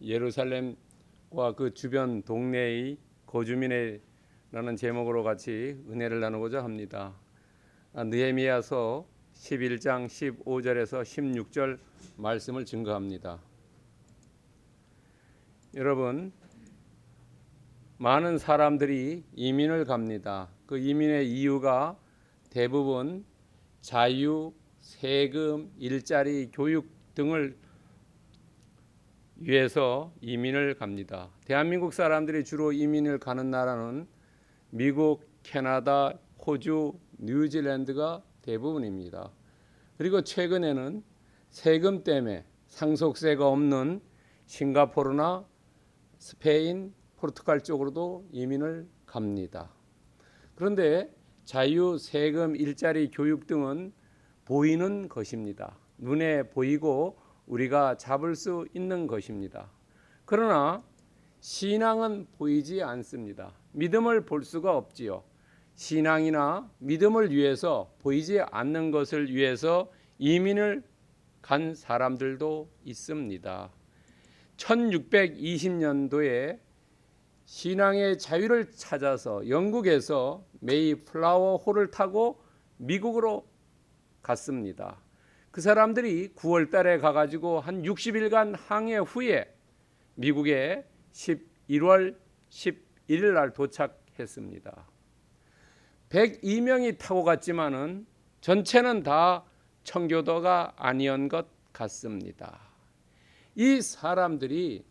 예루살렘과 그 주변 동네의 거주민이라는 제목으로 같이 은혜를 나누고자 합니다. 느헤미야서 11장 15절에서 16절 말씀을 증거합니다. 여러분, 많은 사람들이 이민을 갑니다. 그 이민의 이유가 대부분 자유, 세금, 일자리, 교육 등을 위해서 이민을 갑니다. 대한민국 사람들이 주로 이민을 가는 나라는 미국, 캐나다, 호주, 뉴질랜드가 대부분입니다. 그리고 최근에는 세금 때문에 상속세가 없는 싱가포르나 스페인, 포르투갈 쪽으로도 이민을 갑니다. 그런데 자유, 세금, 일자리, 교육 등은 보이는 것입니다. 눈에 보이고 우리가 잡을 수 있는 것입니다. 그러나 신앙은 보이지 않습니다. 믿음을 볼 수가 없지요. 신앙이나 믿음을 위해서 보이지 않는 것을 위해서 이민을 간 사람들도 있습니다. 1620년도에 신앙의 자유를 찾아서 영국에서 메이플라워 호를 타고 미국으로 갔습니다. 그 사람들이 9월 달에 가가지고 한 60일간 항해 후에 미국에 11월 11일 날 도착했습니다. 102명이 타고 갔지만은 전체는 다 청교도가 아니었던 것 같습니다. 이 사람들이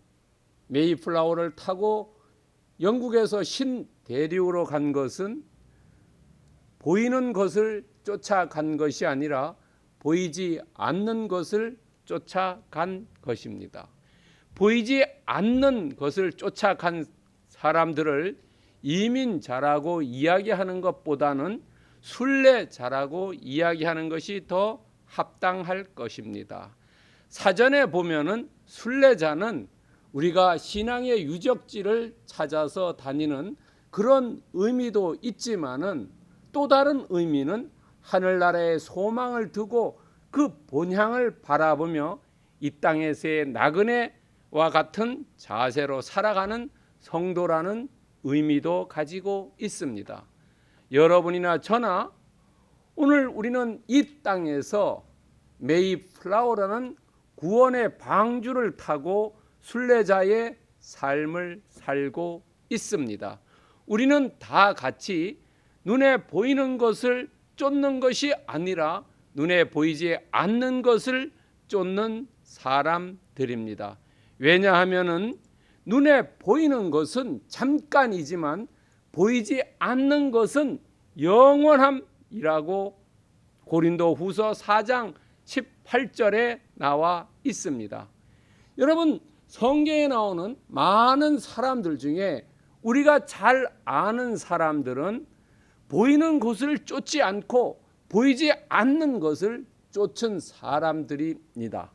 메이플라워를 타고 영국에서 신대륙으로 간 것은 보이는 것을 쫓아간 것이 아니라 보이지 않는 것을 쫓아간 것입니다. 보이지 않는 것을 쫓아간 사람들을 이민자라고 이야기하는 것보다는 순례자라고 이야기하는 것이 더 합당할 것입니다. 사전에 보면은 순례자는 우리가 신앙의 유적지를 찾아서 다니는 그런 의미도 있지만은 또 다른 의미는 하늘나라의 소망을 두고 그 본향을 바라보며 이 땅에서의 나그네와 같은 자세로 살아가는 성도라는 의미도 가지고 있습니다. 여러분이나 저나 오늘 우리는 이 땅에서 메이플라워라는 구원의 방주를 타고 순례자의 삶을 살고 있습니다. 우리는 다 같이 눈에 보이는 것을 쫓는 것이 아니라 눈에 보이지 않는 것을 쫓는 사람들입니다. 왜냐하면은 눈에 보이는 것은 잠깐이지만 보이지 않는 것은 영원함이라고 고린도후서 4장 18절에 나와 있습니다. 여러분, 성경에 나오는 많은 사람들 중에 우리가 잘 아는 사람들은 보이는 것을 쫓지 않고 보이지 않는 것을 쫓은 사람들입니다.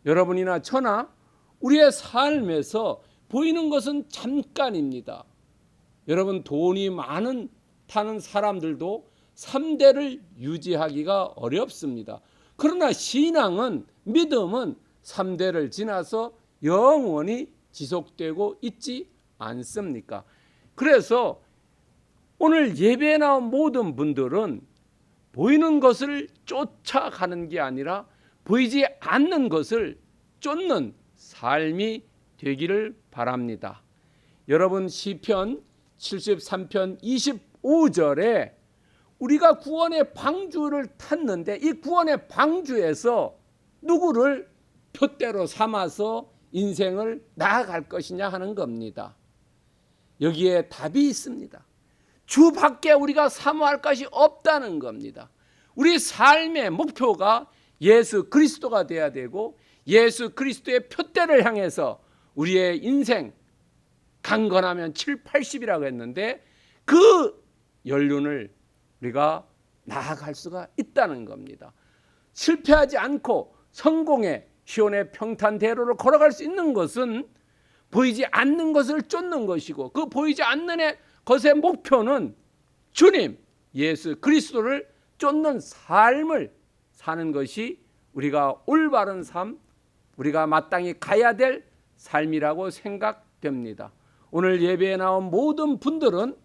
여러분이나 저나 우리의 삶에서 보이는 것은 잠깐입니다. 여러분, 돈이 많은 사람들도 3대를 유지하기가 어렵습니다. 그러나 신앙은, 믿음은 3대를 지나서 영원히 지속되고 있지 않습니까? 그래서 오늘 예배에 나온 모든 분들은 보이는 것을 쫓아가는 게 아니라 보이지 않는 것을 쫓는 삶이 되기를 바랍니다. 여러분, 시편 73편 25절에 우리가 구원의 방주를 탔는데 이 구원의 방주에서 누구를 표대로 삼아서 인생을 나아갈 것이냐 하는 겁니다. 여기에 답이 있습니다. 주 밖에 우리가 사모할 것이 없다는 겁니다. 우리 삶의 목표가 예수 그리스도가 되어야 되고 예수 그리스도의 표대를 향해서 우리의 인생 강건하면 7, 80이라고 했는데 그 연륜을 우리가 나아갈 수가 있다는 겁니다. 실패하지 않고 성공의 시온의 평탄대로를 걸어갈 수 있는 것은 보이지 않는 것을 쫓는 것이고 그 보이지 않는 것의 목표는 주님 예수 그리스도를 쫓는 삶을 사는 것이 우리가 올바른 삶, 우리가 마땅히 가야 될 삶이라고 생각됩니다. 오늘 예배에 나온 모든 분들은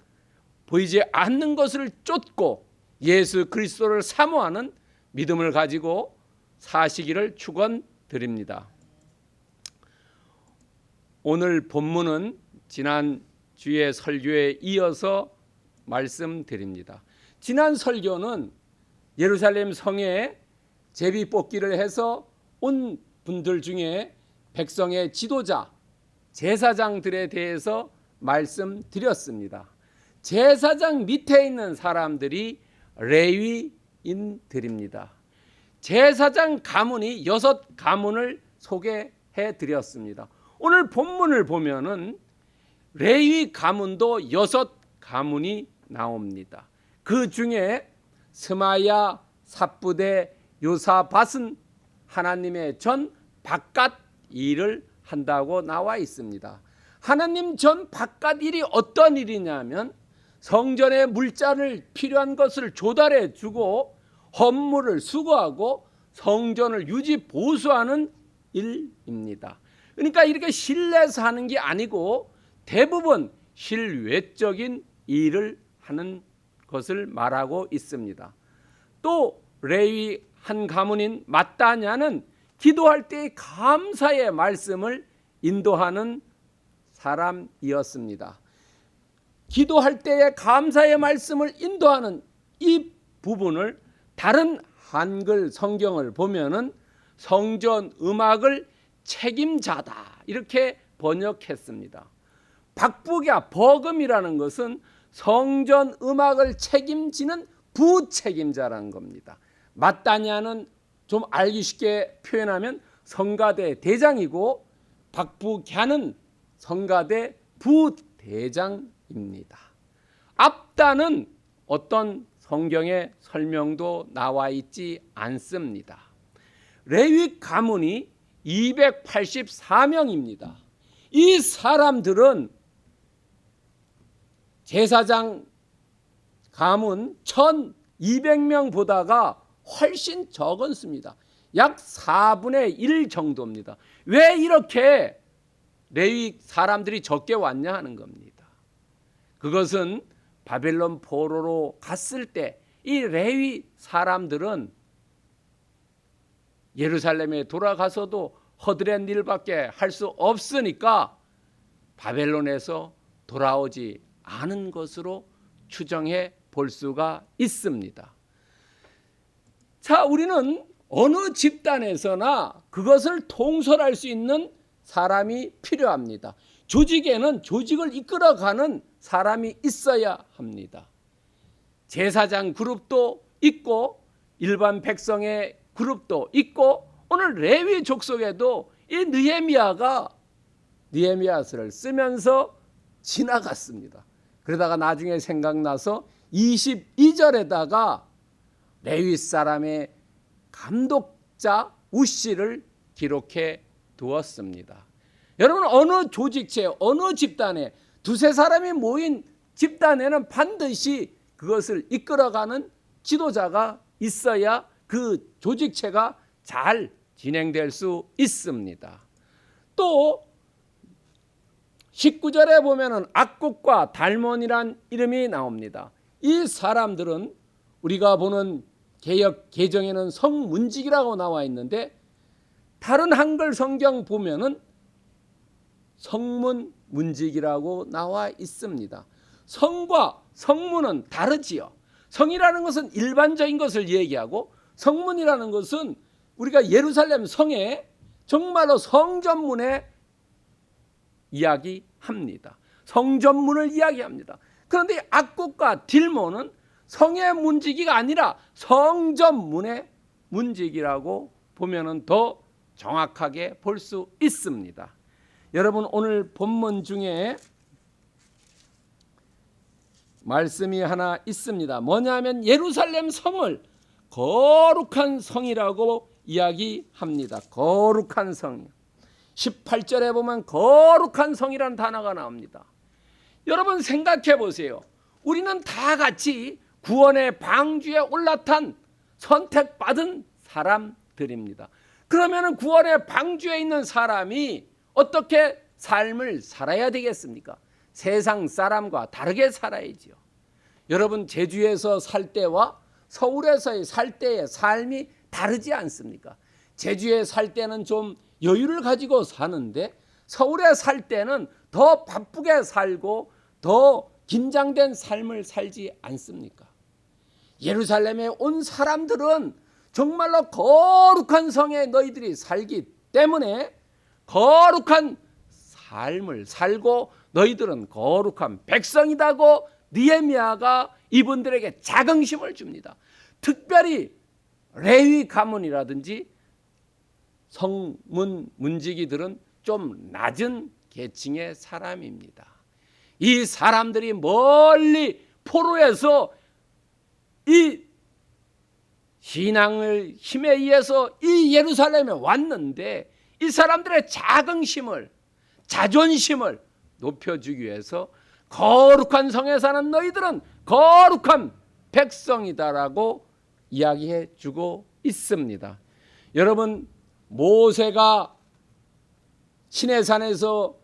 보이지 않는 것을 쫓고 예수 그리스도를 사모하는 믿음을 가지고 사시기를 축원드립니다. 오늘 본문은 지난 주의 설교에 이어서 말씀드립니다. 지난 설교는 예루살렘 성에 제비뽑기를 해서 온 분들 중에 백성의 지도자, 제사장들에 대해서 말씀드렸습니다. 제사장 밑에 있는 사람들이 레위인들입니다. 제사장 가문이 6 가문을 소개해 드렸습니다. 오늘 본문을 보면은 레위 가문도 6 가문이 나옵니다. 그 중에 스마야, 삽부대, 요사밧은 하나님의 전 바깥 일을 한다고 나와 있습니다. 하나님 전 바깥 일이 어떤 일이냐면 성전의 물자를 필요한 것을 조달해 주고 헌물을 수거하고 성전을 유지 보수하는 일입니다. 그러니까 이렇게 실내에서 하는 게 아니고 대부분 실외적인 일을 하는 것을 말하고 있습니다. 또 레위 한 가문인 마따냐는 기도할 때의 감사의 말씀을 인도하는 사람이었습니다. 기도할 때의 감사의 말씀을 인도하는 이 부분을 다른 한글 성경을 보면은 성전 음악을 책임자다 이렇게 번역했습니다. 박부랴 버금이라는 것은 성전 음악을 책임지는 부책임자라는 겁니다. 마따냐는 좀 알기 쉽게 표현하면 성가대 대장이고 박부갸는 성가대 부대장입니다. 앞단은 어떤 성경의 설명도 나와 있지 않습니다. 레위 가문이 284명입니다. 이 사람들은 제사장 가문 1200명보다가 훨씬 적었습니다. 약 4분의 1 정도입니다. 왜 이렇게 레위 사람들이 적게 왔냐 하는 겁니다. 그것은 바벨론 포로로 갔을 때 이 레위 사람들은 예루살렘에 돌아가서도 허드렛 일밖에 할 수 없으니까 바벨론에서 돌아오지 않은 것으로 추정해 볼 수가 있습니다. 자, 우리는 어느 집단에서나 그것을 통솔할 수 있는 사람이 필요합니다. 조직에는 조직을 이끌어가는 사람이 있어야 합니다. 제사장 그룹도 있고 일반 백성의 그룹도 있고 오늘 레위 족속에도 이 느헤미야가 느헤미야서를 쓰면서 지나갔습니다. 그러다가 나중에 생각나서 22절에다가 레위 사람의 감독자 우시를 기록해 두었습니다. 여러분 어느 조직체 어느 집단에 2-3 사람이 모인 집단에는 반드시 그것을 이끌어가는 지도자가 있어야 그 조직체가 잘 진행될 수 있습니다. 또 19절에 보면은 악국과 달몬이란 이름이 나옵니다. 이 사람들은 우리가 보는 개역 개정에는 성문직이라고 나와 있는데 다른 한글 성경 보면은 성문문직이라고 나와 있습니다. 성과 성문은 다르지요. 성이라는 것은 일반적인 것을 얘기하고 성문이라는 것은 우리가 예루살렘 성에 정말로 성전문에 이야기합니다. 성전문을 이야기합니다. 그런데 악국과 딜몬은 성의 문지기가 아니라 성전문의 문지기라고 보면은 더 정확하게 볼 수 있습니다. 여러분 오늘 본문 중에 말씀이 하나 있습니다. 뭐냐면 예루살렘 성을 거룩한 성이라고 이야기합니다. 거룩한 성. 18절에 보면 거룩한 성이라는 단어가 나옵니다. 여러분 생각해 보세요. 우리는 다 같이 구원의 방주에 올라탄 선택받은 사람들입니다. 그러면 구원의 방주에 있는 사람이 어떻게 삶을 살아야 되겠습니까? 세상 사람과 다르게 살아야지요. 여러분, 제주에서 살 때와 서울에서 살 때의 삶이 다르지 않습니까? 제주에 살 때는 좀 여유를 가지고 사는데 서울에 살 때는 더 바쁘게 살고 더 긴장된 삶을 살지 않습니까? 예루살렘에 온 사람들은 정말로 거룩한 성에 너희들이 살기 때문에 거룩한 삶을 살고 너희들은 거룩한 백성이다고 느헤미야가 이분들에게 자긍심을 줍니다. 특별히 레위 가문이라든지 성문 문지기들은 좀 낮은 계층의 사람입니다. 이 사람들이 멀리 포로에서 이 신앙을 힘에 의해서 이 예루살렘에 왔는데 이 사람들의 자긍심을, 자존심을 높여주기 위해서 거룩한 성에 사는 너희들은 거룩한 백성이다라고 이야기해 주고 있습니다. 여러분, 모세가 시내산에서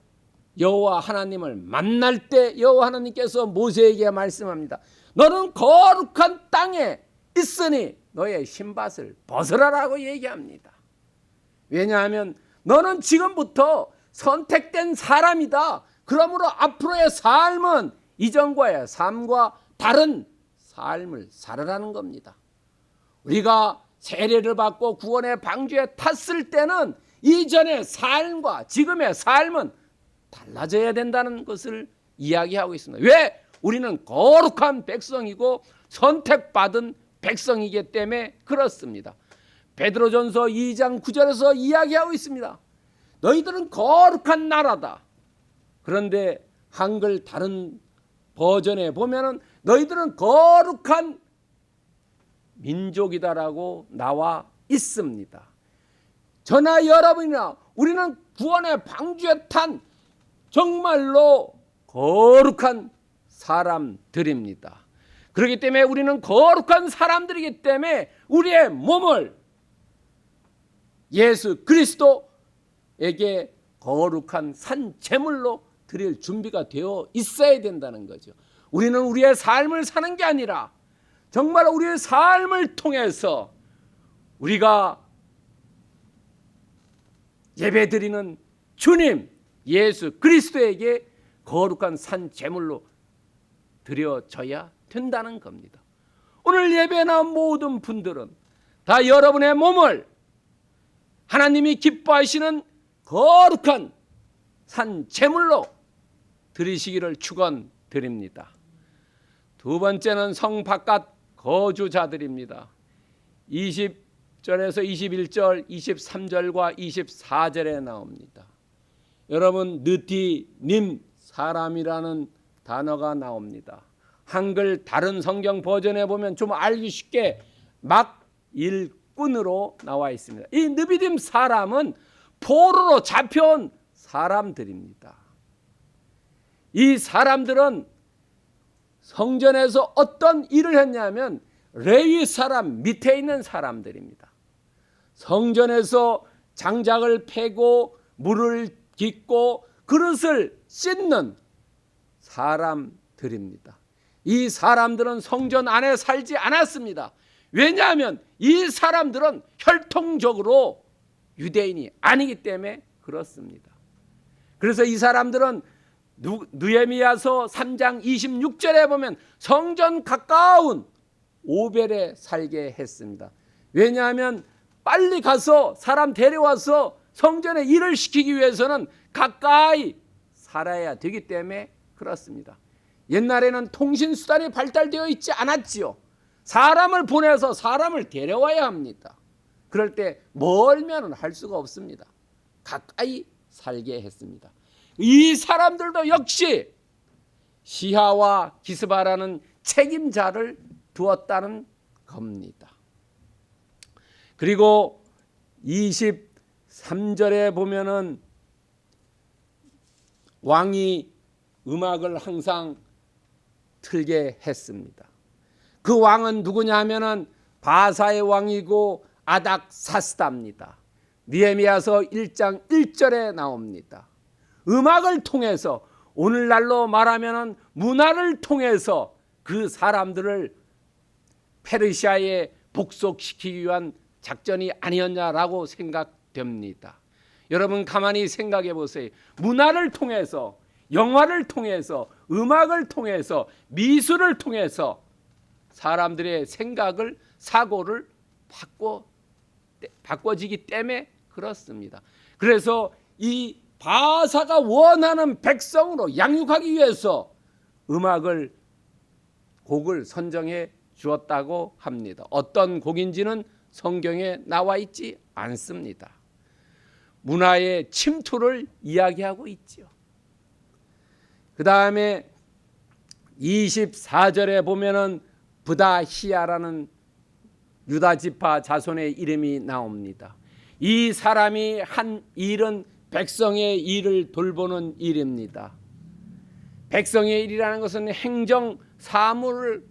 여호와 하나님을 만날 때 여호와 하나님께서 모세에게 말씀합니다. 너는 거룩한 땅에 있으니 너의 신밧을 벗으라라고 얘기합니다. 왜냐하면 너는 지금부터 선택된 사람이다. 그러므로 앞으로의 삶은 이전과의 삶과 다른 삶을 살아라는 겁니다. 우리가 세례를 받고 구원의 방주에 탔을 때는 이전의 삶과 지금의 삶은 달라져야 된다는 것을 이야기하고 있습니다. 왜? 우리는 거룩한 백성이고 선택받은 백성이기 때문에 그렇습니다. 베드로전서 2장 9절에서 이야기하고 있습니다. 너희들은 거룩한 나라다. 그런데 한글 다른 버전에 보면은 너희들은 거룩한 민족이다라고 나와 있습니다. 저나 여러분이나 우리는 구원의 방주에 탄 정말로 거룩한 사람들입니다. 그렇기 때문에 우리는 거룩한 사람들이기 때문에 우리의 몸을 예수 그리스도에게 거룩한 산 제물로 드릴 준비가 되어 있어야 된다는 거죠. 우리는 우리의 삶을 사는 게 아니라 정말 우리의 삶을 통해서 우리가 예배드리는 주님 예수 그리스도에게 거룩한 산 제물로 드려져야 된다는 겁니다. 오늘 예배에 나온 모든 분들은 다 여러분의 몸을 하나님이 기뻐하시는 거룩한 산 제물로 드리시기를 축원드립니다. 두 번째는 성 바깥 거주자들입니다. 20절에서 21절, 23절과 24절에 나옵니다. 여러분, 느티님 사람이라는 단어가 나옵니다. 한글 다른 성경 버전에 보면 좀 알기 쉽게 막 일꾼으로 나와 있습니다. 이 느비딤 사람은 포로로 잡혀온 사람들입니다. 이 사람들은 성전에서 어떤 일을 했냐면 레위 사람 밑에 있는 사람들입니다. 성전에서 장작을 패고 물을 깃고 그릇을 씻는 사람들입니다. 이 사람들은 성전 안에 살지 않았습니다. 왜냐하면 이 사람들은 혈통적으로 유대인이 아니기 때문에 그렇습니다. 그래서 이 사람들은 느헤미야서 3장 26절에 보면 성전 가까운 오벨에 살게 했습니다. 왜냐하면 빨리 가서 사람 데려와서 성전에 일을 시키기 위해서는 가까이 살아야 되기 때문에 그렇습니다. 옛날에는 통신수단이 발달되어 있지 않았지요. 사람을 보내서 사람을 데려와야 합니다. 그럴 때 멀면 할 수가 없습니다. 가까이 살게 했습니다. 이 사람들도 역시 시하와 기스바라는 책임자를 두었다는 겁니다. 그리고 23절에 보면은 왕이 음악을 항상 틀게 했습니다. 그 왕은 누구냐 하면은 바사의 왕이고 아닥사스다입니다. 느헤미야서 1장 1절에 나옵니다. 음악을 통해서, 오늘날로 말하면 문화를 통해서 그 사람들을 페르시아에 복속시키기 위한 작전이 아니었냐라고 생각됩니다. 여러분 가만히 생각해 보세요. 문화를 통해서, 영화를 통해서, 음악을 통해서, 미술을 통해서 사람들의 생각을, 사고를 바꿔지기 때문에 그렇습니다. 그래서 이 바사가 원하는 백성으로 양육하기 위해서 곡을 선정해 주었다고 합니다. 어떤 곡인지는 성경에 나와 있지 않습니다. 문화의 침투를 이야기하고 있지요. 그 다음에 24절에 보면은 브다히야라는 유다 지파 자손의 이름이 나옵니다. 이 사람이 한 일은 백성의 일을 돌보는 일입니다. 백성의 일이라는 것은 행정 사무를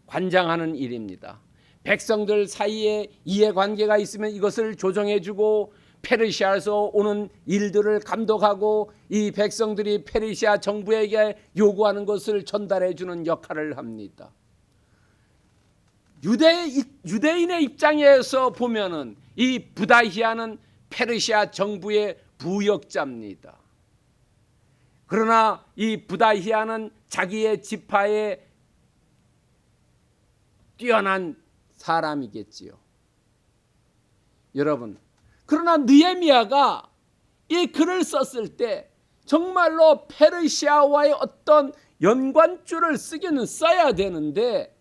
관장하는 일입니다. 백성들 사이에 이해관계가 있으면 이것을 조정해주고 페르시아에서 오는 일들을 감독하고 이 백성들이 페르시아 정부에게 요구하는 것을 전달해주는 역할을 합니다. 유대인의 입장에서 보면은 이 브다히야는 페르시아 정부의 부역자입니다. 그러나 이 브다히야는 자기의 지파에 뛰어난 사람이겠지요. 여러분, 그러나 느헤미야가 이 글을 썼을 때 정말로 페르시아와의 어떤 연관줄을 쓰기는 써야 되는데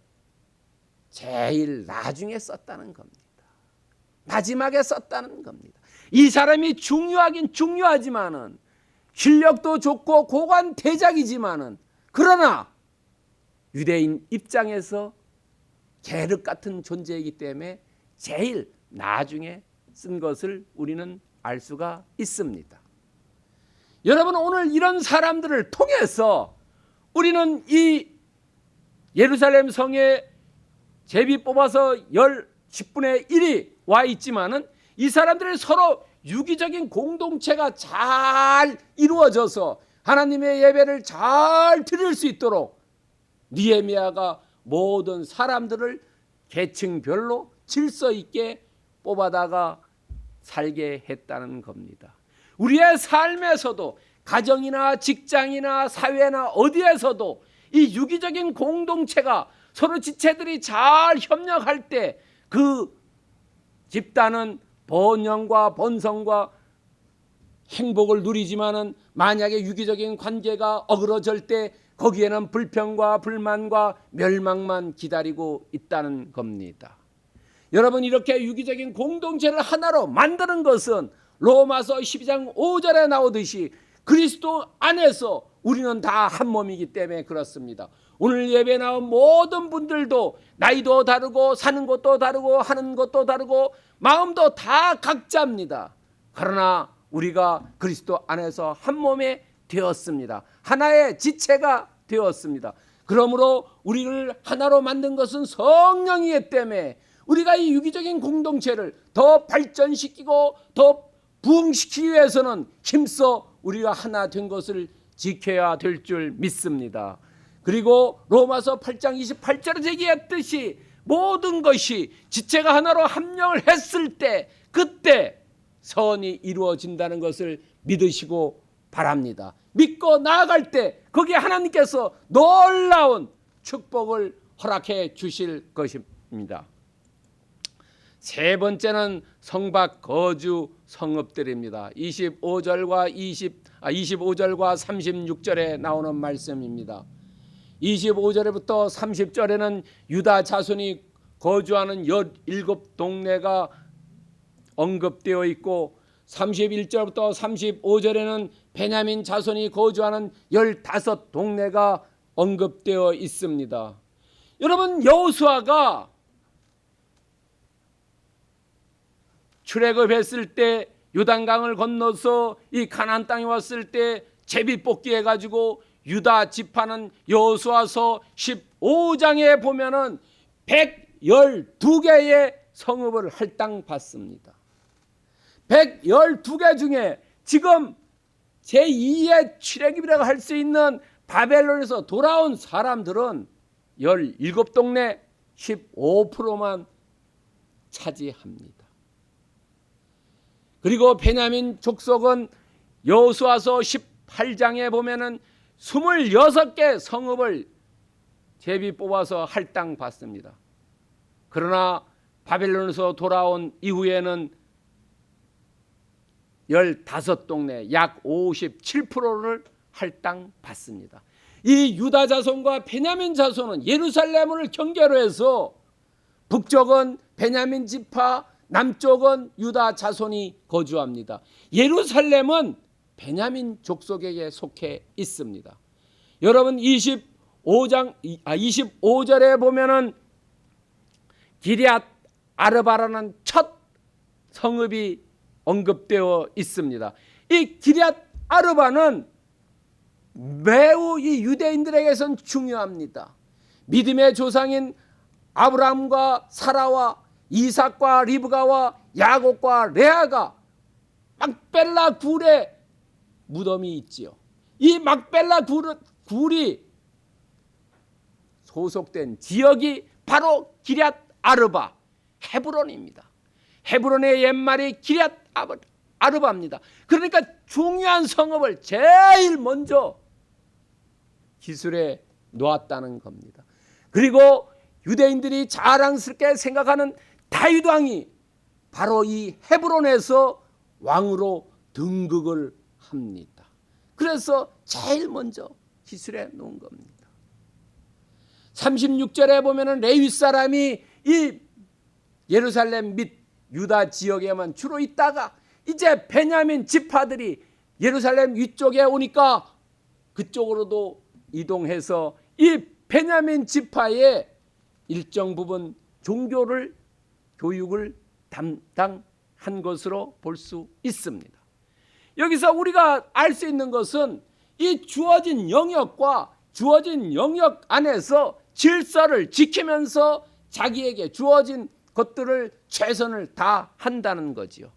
제일 나중에 썼다는 겁니다. 마지막에 썼다는 겁니다. 이 사람이 중요하긴 중요하지만은, 실력도 좋고 고관대작이지만은, 그러나 유대인 입장에서 계륵 같은 존재이기 때문에 제일 나중에 쓴 것을 우리는 알 수가 있습니다. 여러분, 오늘 이런 사람들을 통해서 우리는 이 예루살렘 성에 제비 뽑아서 10분의 1이 와 있지만은 이 사람들이 서로 유기적인 공동체가 잘 이루어져서 하나님의 예배를 잘 드릴 수 있도록 느헤미야가 모든 사람들을 계층별로 질서 있게 뽑아다가 살게 했다는 겁니다. 우리의 삶에서도, 가정이나 직장이나 사회나 어디에서도 이 유기적인 공동체가 서로 지체들이 잘 협력할 때 그 집단은 번영과 번성과 행복을 누리지만은, 만약에 유기적인 관계가 어그러질 때 거기에는 불평과 불만과 멸망만 기다리고 있다는 겁니다. 여러분, 이렇게 유기적인 공동체를 하나로 만드는 것은 로마서 12장 5절에 나오듯이 그리스도 안에서 우리는 다 한 몸이기 때문에 그렇습니다. 오늘 예배 나온 모든 분들도 나이도 다르고 사는 것도 다르고 하는 것도 다르고 마음도 다 각자입니다. 그러나 우리가 그리스도 안에서 한 몸에 되었습니다. 하나의 지체가 되었습니다. 그러므로 우리를 하나로 만든 것은 성령이기 때문에 우리가 이 유기적인 공동체를 더 발전시키고 더 부흥시키기 위해서는 힘써 우리가 하나 된 것을 지켜야 될 줄 믿습니다. 그리고 로마서 8장 28절에 얘기했듯이 모든 것이 지체가 하나로 합력을 했을 때 그때 선이 이루어진다는 것을 믿으시고 바랍니다. 믿고 나아갈 때 거기에 하나님께서 놀라운 축복을 허락해 주실 것입니다. 세 번째는 성박 거주 성읍들입니다. 25절과 36절에 나오는 말씀입니다. 25절부터 30절에는 유다 자손이 거주하는 17동네가 언급되어 있고 31절부터 35절에는 베냐민 자손이 거주하는 15동네가 언급되어 있습니다. 여러분, 여호수아가 출애굽했을 때 요단강을 건너서 이 가나안 땅에 왔을 때 제비 뽑기 해가지고 유다 지파는 여호수아서 15장에 보면은 112개의 성읍을 할당받습니다. 112개 중에 지금 제2의 출애굽이라고 할 수 있는 바벨론에서 돌아온 사람들은 17동네 15%만 차지합니다. 그리고 베냐민 족속은 여호수아서 18장에 보면은 26개 성읍을 제비 뽑아서 할당 받습니다. 그러나 바벨론에서 돌아온 이후에는 15동네 약 57%를 할당 받습니다. 이 유다 자손과 베냐민 자손은 예루살렘을 경계로 해서 북쪽은 베냐민 지파, 남쪽은 유다 자손이 거주합니다. 예루살렘은 베냐민 족속에게 속해 있습니다. 여러분 25절에 보면은 기럇 아르바라는 첫 성읍이 언급되어 있습니다. 이 기럇 아르바는 매우 이 유대인들에게선 중요합니다. 믿음의 조상인 아브라함과 사라와 이삭과 리브가와 야곱과 레아가 막벨라 굴에 무덤이 있지요. 이 막벨라 굴이 소속된 지역이 바로 기럇 아르바 헤브론입니다. 헤브론의 옛말이 기럇 아르바입니다. 그러니까 중요한 성읍을 제일 먼저 기술에 놓았다는 겁니다. 그리고 유대인들이 자랑스럽게 생각하는 다윗 왕이 바로 이 헤브론에서 왕으로 등극을 합니다. 그래서 제일 먼저 기술에 놓은 겁니다. 36절에 보면은 레위 사람이 이 예루살렘 및 유다 지역에만 주로 있다가 이제 베냐민 지파들이 예루살렘 위쪽에 오니까 그쪽으로도 이동해서 이 베냐민 지파의 일정 부분 교육을 담당한 것으로 볼 수 있습니다. 여기서 우리가 알 수 있는 것은 이 주어진 영역과 주어진 영역 안에서 질서를 지키면서 자기에게 주어진 것들을 최선을 다한다는 거지요.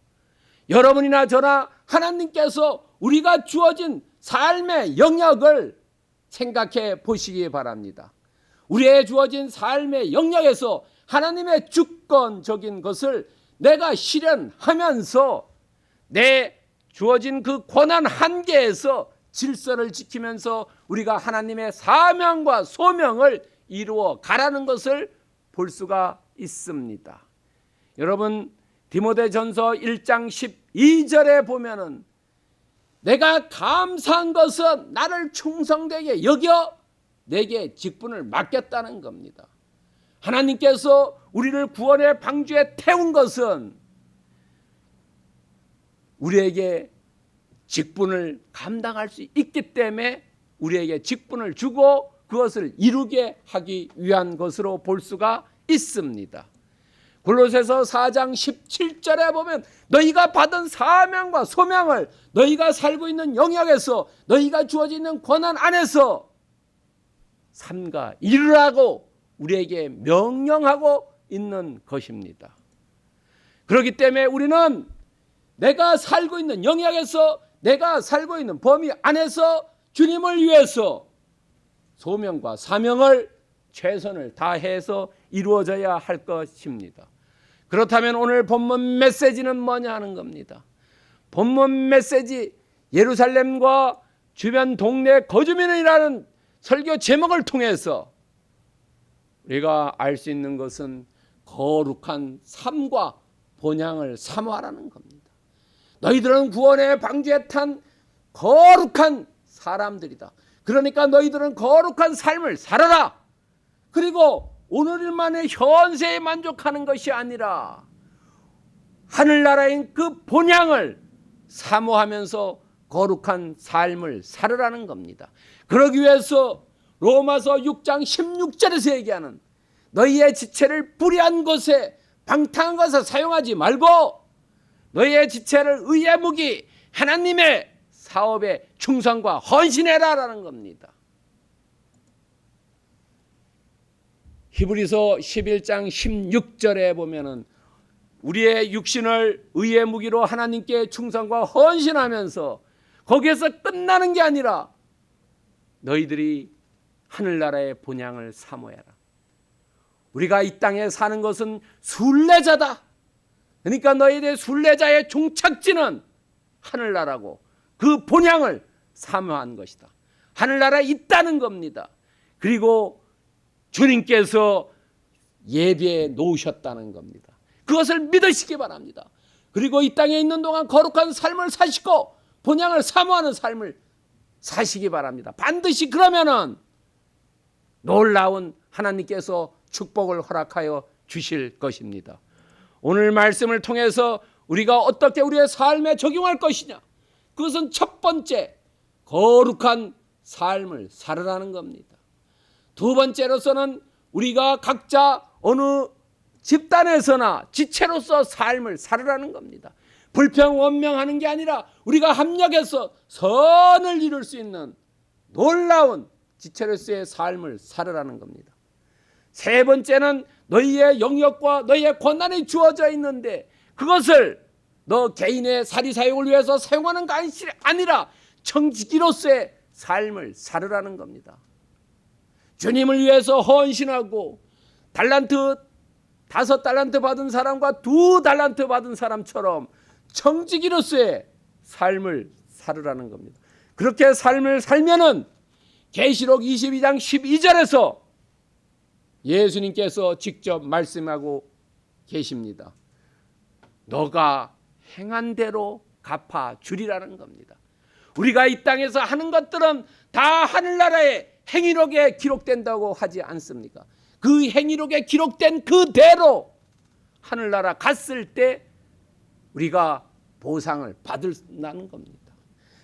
여러분이나 저나 하나님께서 우리가 주어진 삶의 영역을 생각해 보시기 바랍니다. 우리의 주어진 삶의 영역에서 하나님의 주권적인 것을 내가 실현하면서 내 주어진 그 권한 한계에서 질서를 지키면서 우리가 하나님의 사명과 소명을 이루어 가라는 것을 볼 수가 있습니다. 여러분 디모데전서 1장 12절에 보면은 내가 감사한 것은 나를 충성되게 여겨 내게 직분을 맡겼다는 겁니다. 하나님께서 우리를 구원의 방주에 태운 것은 우리에게 직분을 감당할 수 있기 때문에 우리에게 직분을 주고 그것을 이루게 하기 위한 것으로 볼 수가 있습니다. 골로새서 4장 17절에 보면 너희가 받은 사명과 소명을 너희가 살고 있는 영역에서 너희가 주어져 있는 권한 안에서 삼가 이루라고 우리에게 명령하고 있는 것입니다. 그렇기 때문에 우리는 내가 살고 있는 영역에서 내가 살고 있는 범위 안에서 주님을 위해서 소명과 사명을 최선을 다해서 이루어져야 할 것입니다. 그렇다면 오늘 본문 메시지는 뭐냐 하는 겁니다. 본문 메시지 예루살렘과 주변 동네 거주민이라는 설교 제목을 통해서 우리가 알 수 있는 것은 거룩한 삶과 본향을 사모하라는 겁니다. 너희들은 구원의 방주에 탄 거룩한 사람들이다. 그러니까 너희들은 거룩한 삶을 살아라. 그리고 오늘만의 현세에 만족하는 것이 아니라 하늘나라인 그 본향을 사모하면서 거룩한 삶을 살으라는 겁니다. 그러기 위해서 로마서 6장 16절에서 얘기하는 너희의 지체를 불의한 것에 방탕한 것에 사용하지 말고 너희의 지체를 의의 무기 하나님의 사업에 충성과 헌신해라라는 겁니다. 히브리서 11장 16절에 보면은 우리의 육신을 의의 무기로 하나님께 충성과 헌신하면서 거기에서 끝나는 게 아니라 너희들이 하늘나라의 본향을 사모해라. 우리가 이 땅에 사는 것은 순례자다. 그러니까 너희들 순례자의 종착지는 하늘나라고 그 본향을 사모한 것이다. 하늘나라에 있다는 겁니다. 그리고 주님께서 예배해 놓으셨다는 겁니다. 그것을 믿으시기 바랍니다. 그리고 이 땅에 있는 동안 거룩한 삶을 사시고 본향을 사모하는 삶을 사시기 바랍니다. 반드시 그러면은 놀라운 하나님께서 축복을 허락하여 주실 것입니다. 오늘 말씀을 통해서 우리가 어떻게 우리의 삶에 적용할 것이냐? 그것은 첫 번째 거룩한 삶을 살으라는 겁니다. 두 번째로서는 우리가 각자 어느 집단에서나 지체로서 삶을 살으라는 겁니다. 불평원명하는 게 아니라 우리가 합력해서 선을 이룰 수 있는 놀라운 지체로서의 삶을 살으라는 겁니다. 세 번째는 너희의 영역과 너희의 권한이 주어져 있는데 그것을 너 개인의 사리사욕을 위해서 사용하는 게 아니라 청지기로서의 삶을 살으라는 겁니다. 주님을 위해서 헌신하고 달란트 5달란트 받은 사람과 2달란트 받은 사람처럼 청지기로서의 삶을 살으라는 겁니다. 그렇게 삶을 살면은 계시록 22장 12절에서 예수님께서 직접 말씀하고 계십니다. 너가 행한 대로 갚아주리라는 겁니다. 우리가 이 땅에서 하는 것들은 다 하늘나라의 행위록에 기록된다고 하지 않습니까? 그 행위록에 기록된 그대로 하늘나라 갔을 때 우리가 보상을 받는다는 겁니다.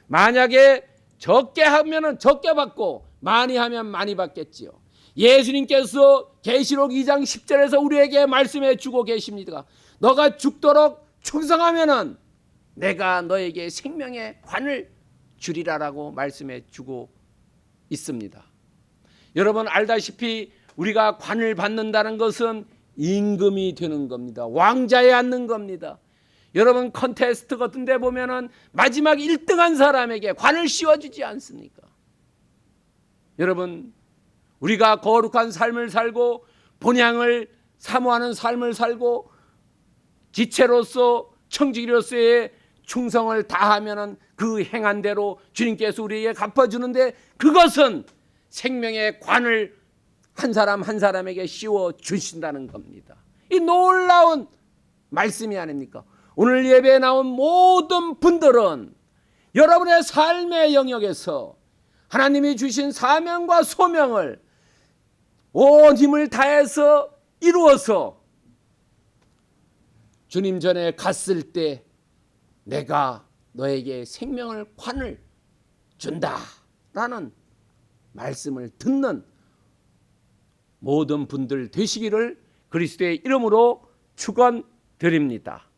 만약에 적게 하면은 적게 받고 많이 하면 많이 받겠지요. 예수님께서 계시록 2장 10절에서 우리에게 말씀해 주고 계십니다. 너가 죽도록 충성하면은 내가 너에게 생명의 관을 주리라라고 말씀해 주고 있습니다. 여러분 알다시피 우리가 관을 받는다는 것은 임금이 되는 겁니다. 왕자에 앉는 겁니다. 여러분 컨테스트 같은 데 보면은 마지막 1등한 사람에게 관을 씌워주지 않습니까? 여러분 우리가 거룩한 삶을 살고 본향을 사모하는 삶을 살고 지체로서 청지기로서의 충성을 다하면은 그 행한 대로 주님께서 우리에게 갚아주는데 그것은 생명의 관을 한 사람 한 사람에게 씌워 주신다는 겁니다. 이 놀라운 말씀이 아닙니까? 오늘 예배에 나온 모든 분들은 여러분의 삶의 영역에서 하나님이 주신 사명과 소명을 온 힘을 다해서 이루어서 주님 전에 갔을 때 내가 너에게 생명을 관을 준다라는 말씀을 듣는 모든 분들 되시기를 그리스도의 이름으로 축원드립니다.